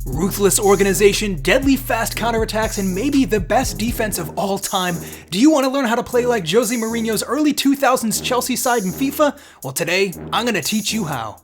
Ruthless organization, deadly fast counterattacks, and maybe the best defense of all time. Do you want to learn how to play like Jose Mourinho's early 2000s Chelsea side in FIFA? Well, today, I'm going to teach you how.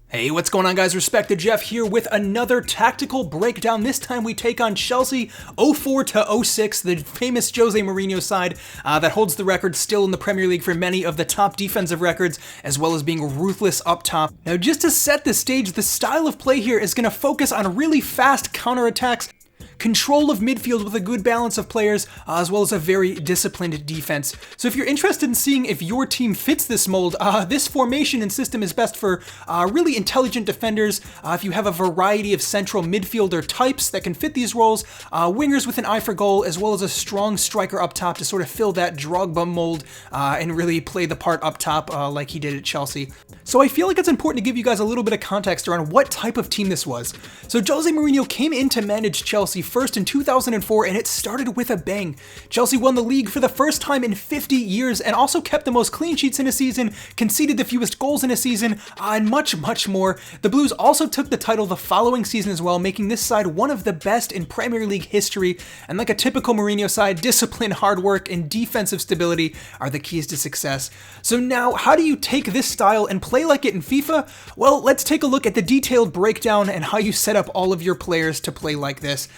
Hey, what's going on, guys? Respected Jeff here with another tactical breakdown. This time we take on Chelsea 04 to 06, the famous Jose Mourinho side that holds the record still in the Premier League for many of the top defensive records, as well as being ruthless up top. Now, just to set the stage, the style of play here is going to focus on really fast counterattacks, control of midfield with a good balance of players, as well as a very disciplined defense. So if you're interested in seeing if your team fits this mold, this formation and system is best for really intelligent defenders. If you have a variety of central midfielder types that can fit these roles, wingers with an eye for goal, as well as a strong striker up top to sort of fill that Drogba mold and really play the part up top like he did at Chelsea. So I feel like it's important to give you guys a little bit of context around what type of team this was. So Jose Mourinho came in to manage Chelsea first in 2004, and it started with a bang. Chelsea won the league for the first time in 50 years and also kept the most clean sheets in a season, conceded the fewest goals in a season, and much, much more. The Blues also took the title the following season as well, making this side one of the best in Premier League history. And like a typical Mourinho side, discipline, hard work, and defensive stability are the keys to success. So now, how do you take this style and play like it in FIFA? Well, let's take a look at the detailed breakdown and how you set up all of your players to play like this.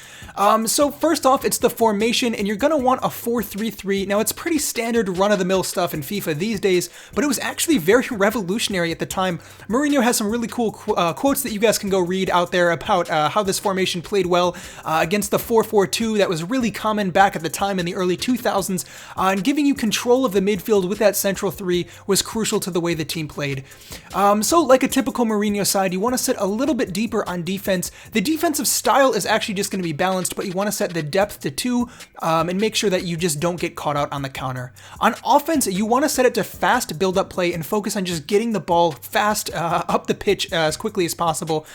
So first off, it's the formation, and you're going to want a 4-3-3. Now, it's pretty standard run-of-the-mill stuff in FIFA these days, but it was actually very revolutionary at the time. Mourinho has some really cool quotes that you guys can go read out there about how this formation played well against the 4-4-2 that was really common back at the time in the early 2000s, and giving you control of the midfield with that central three was crucial to the way the team played. So like a typical Mourinho side, you want to sit a little bit deeper on defense. The defensive style is actually just going to be balanced, but you want to set the depth to 2 and make sure that you just don't get caught out on the counter. On offense, you want to set it to fast build-up play and focus on just getting the ball fast up the pitch as quickly as possible.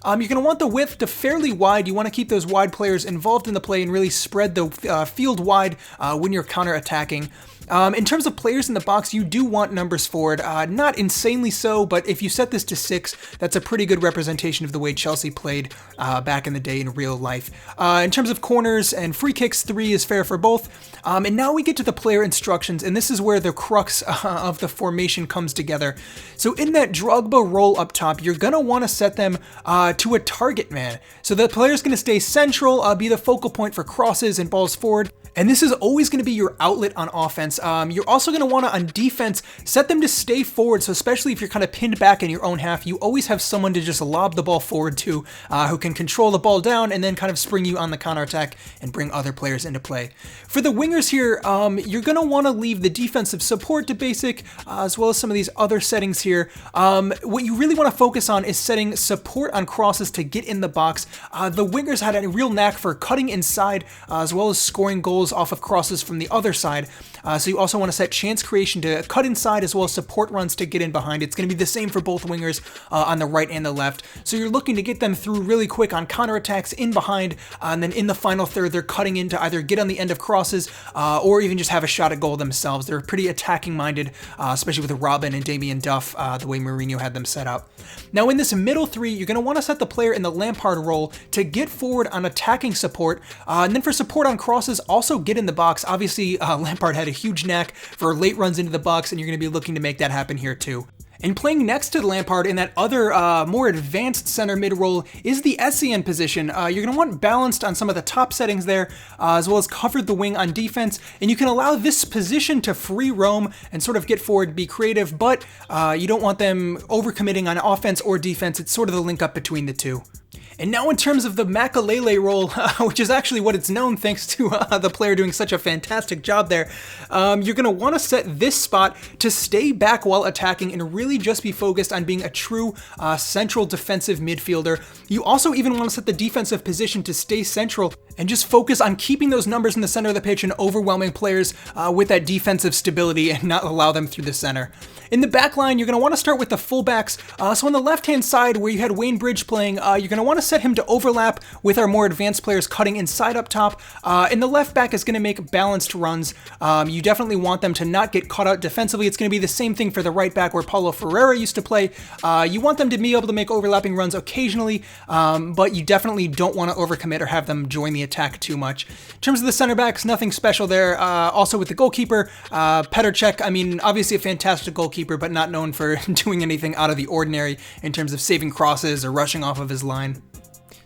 You're going to want the width to fairly wide. You want to keep those wide players involved in the play and really spread the field wide when you're counter-attacking. In terms of players in the box, you do want numbers forward. Not insanely so, but if you set this to 6, that's a pretty good representation of the way Chelsea played back in the day in real life. In terms of corners and free kicks, 3 is fair for both. And now we get to the player instructions, and this is where the crux of the formation comes together. So in that Drogba role up top, you're going to want to set them to a target man. So the player's going to stay central, be the focal point for crosses and balls forward. And this is always going to be your outlet on offense. You're also going to want to, on defense, set them to stay forward. So especially if you're kind of pinned back in your own half, you always have someone to just lob the ball forward to, who can control the ball down and then kind of spring you on the counterattack and bring other players into play. For the wingers here, you're going to want to leave the defensive support to basic, as well as some of these other settings here. What you really want to focus on is setting support on crosses to get in the box. The wingers had a real knack for cutting inside, as well as scoring goals off of crosses from the other side. So you also want to set chance creation to cut inside, as well as support runs to get in behind. It's going to be the same for both wingers on the right and the left. So you're looking to get them through really quick on counterattacks in behind, and then in the final third, they're cutting in to either get on the end of crosses or even just have a shot at goal themselves. They're pretty attacking minded, especially with Robin and Damien Duff, the way Mourinho had them set up. Now in this middle 3, you're going to want to set the player in the Lampard role to get forward on attacking support, and then for support on crosses, also get in the box. Obviously, Lampard had a huge knack for late runs into the box, and you're going to be looking to make that happen here too. And playing next to Lampard in that other, more advanced center mid role is the SCN position. You're going to want balanced on some of the top settings there, as well as covered the wing on defense. And you can allow this position to free roam and sort of get forward, be creative, but you don't want them overcommitting on offense or defense. It's sort of the link up between the two. And now in terms of the Makalele role, which is actually what it's known thanks to the player doing such a fantastic job there, you're going to want to set this spot to stay back while attacking and really just be focused on being a true central defensive midfielder. You also even want to set the defensive position to stay central and just focus on keeping those numbers in the center of the pitch and overwhelming players with that defensive stability and not allow them through the center. In the back line, you're going to want to start with the fullbacks. So on the left-hand side, where you had Wayne Bridge playing, you're going to want to set him to overlap with our more advanced players cutting inside up top. And the left back is going to make balanced runs. You definitely want them to not get caught out defensively. It's going to be the same thing for the right back where Paulo Ferreira used to play. You want them to be able to make overlapping runs occasionally, but you definitely don't want to overcommit or have them join the attack too much. In terms of the center backs, nothing special there. Also with the goalkeeper, Petr Cech, I mean, obviously a fantastic goalkeeper, but not known for doing anything out of the ordinary in terms of saving crosses or rushing off of his line.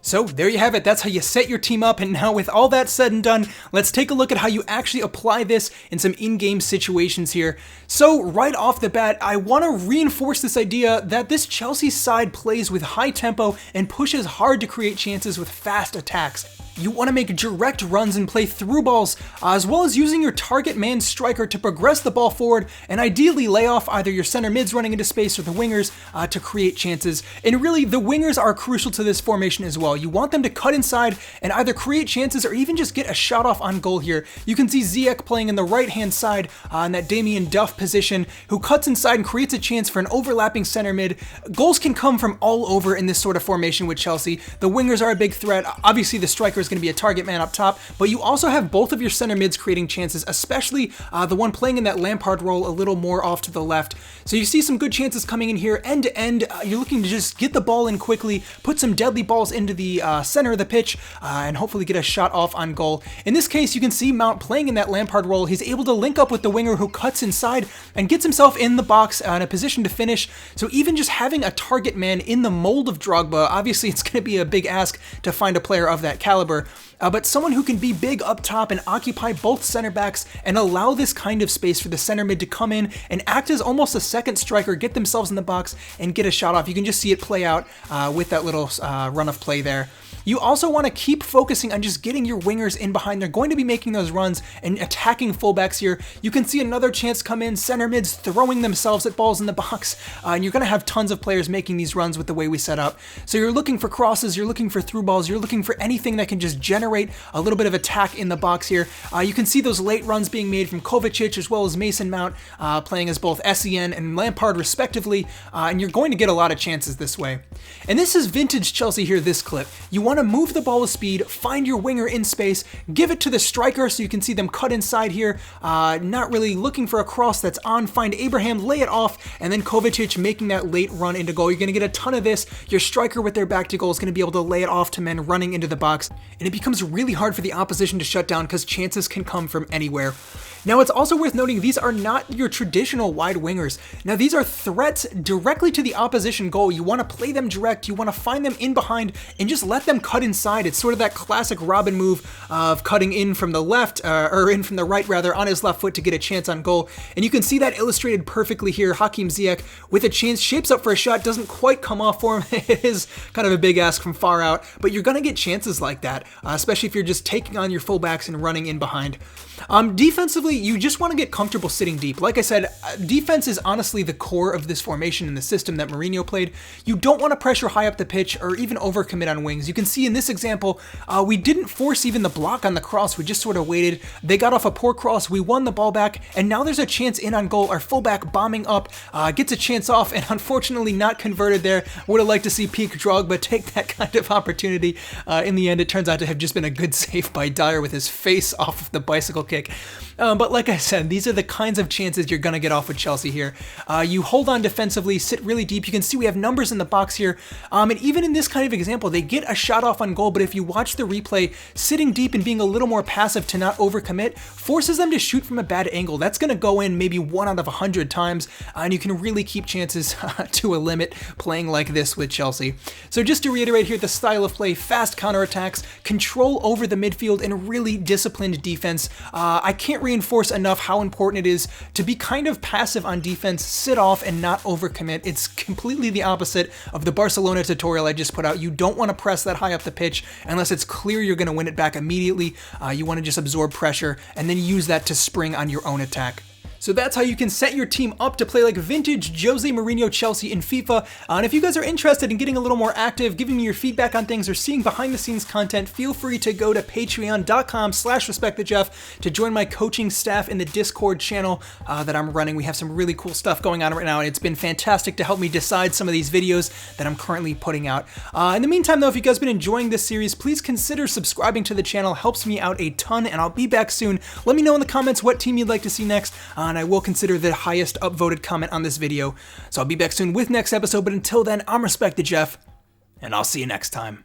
So there you have it, that's how you set your team up, and now with all that said and done, let's take a look at how you actually apply this in some in-game situations here. So right off the bat, I want to reinforce this idea that this Chelsea side plays with high tempo and pushes hard to create chances with fast attacks. You want to make direct runs and play through balls, as well as using your target man striker to progress the ball forward and ideally lay off either your center mids running into space or the wingers to create chances. And really, the wingers are crucial to this formation as well. You want them to cut inside and either create chances or even just get a shot off on goal here. You can see Ziyech playing in the right-hand side in that Damien Duff position, who cuts inside and creates a chance for an overlapping center mid. Goals can come from all over in this sort of formation with Chelsea. The wingers are a big threat. Obviously, the striker is going to be a target man up top, but you also have both of your center mids creating chances, especially the one playing in that Lampard role a little more off to the left. So you see some good chances coming in here end to end. You're looking to just get the ball in quickly, put some deadly balls into the center of the pitch, and hopefully get a shot off on goal. In this case, you can see Mount playing in that Lampard role. He's able to link up with the winger who cuts inside and gets himself in the box in a position to finish. So even just having a target man in the mold of Drogba, obviously it's going to be a big ask to find a player of that caliber. But someone who can be big up top and occupy both center backs and allow this kind of space for the center mid to come in and act as almost a second striker, get themselves in the box and get a shot off. You can just see it play out with that little run of play there. You also want to keep focusing on just getting your wingers in behind. They're going to be making those runs and attacking fullbacks here. You can see another chance come in, center mids throwing themselves at balls in the box, and you're going to have tons of players making these runs with the way we set up. So you're looking for crosses, you're looking for through balls, you're looking for anything that can just generate a little bit of attack in the box here. You can see those late runs being made from Kovacic as well as Mason Mount, playing as both SEN and Lampard respectively, and you're going to get a lot of chances this way. And this is vintage Chelsea here, this clip. You want to move the ball with speed, find your winger in space, give it to the striker so you can see them cut inside here, not really looking for a cross that's on, find Abraham, lay it off, and then Kovacic making that late run into goal. You're going to get a ton of this. Your striker with their back to goal is going to be able to lay it off to men running into the box, and it becomes really hard for the opposition to shut down because chances can come from anywhere. Now, it's also worth noting these are not your traditional wide wingers. Now, these are threats directly to the opposition goal. You want to play them direct, you want to find them in behind and just let them cut inside. It's sort of that classic Robin move of cutting in from the left, or in from the right rather, on his left foot to get a chance on goal. And you can see that illustrated perfectly here. Hakim Ziyech with a chance, shapes up for a shot, doesn't quite come off for him. It is kind of a big ask from far out, but you're going to get chances like that, especially if you're just taking on your fullbacks and running in behind. Defensively, you just want to get comfortable sitting deep. Like I said, defense is honestly the core of this formation and the system that Mourinho played. You don't want to pressure high up the pitch or even overcommit on wings. You can see in this example, we didn't force even the block on the cross. We just sort of waited. They got off a poor cross. We won the ball back, and now there's a chance in on goal. Our fullback bombing up, gets a chance off, and unfortunately not converted there. Would have liked to see peak Drogba take that kind of opportunity. In the end, it turns out to have just been a good save by Dyer with his face off of the bicycle kick. But like I said, these are the kinds of chances you're going to get off with Chelsea here. You hold on defensively, sit really deep. You can see we have numbers in the box here. And even in this kind of example, they get a shot off on goal, but if you watch the replay, sitting deep and being a little more passive to not overcommit forces them to shoot from a bad angle. That's going to go in maybe 1 out of 100 times, and you can really keep chances to a limit playing like this with Chelsea. So just to reiterate here, the style of play, fast counterattacks, control over the midfield, and really disciplined defense. I can't reinforce enough how important it is to be kind of passive on defense, sit off, and not overcommit. It's completely the opposite of the Barcelona tutorial I just put out. You don't want to press that high up the pitch unless it's clear you're going to win it back immediately. You want to just absorb pressure and then use that to spring on your own attack. So that's how you can set your team up to play like vintage Jose Mourinho Chelsea in FIFA. And if you guys are interested in getting a little more active, giving me your feedback on things, or seeing behind the scenes content, feel free to go to patreon.com/respectthejeff to join my coaching staff in the Discord channel that I'm running. We have some really cool stuff going on right now, and it's been fantastic to help me decide some of these videos that I'm currently putting out. In the meantime though, if you guys have been enjoying this series, please consider subscribing to the channel. Helps me out a ton, and I'll be back soon. Let me know in the comments what team you'd like to see next, and I will consider the highest upvoted comment on this video. So I'll be back soon with next episode, but until then, I'm Respect the Jeff, and I'll see you next time.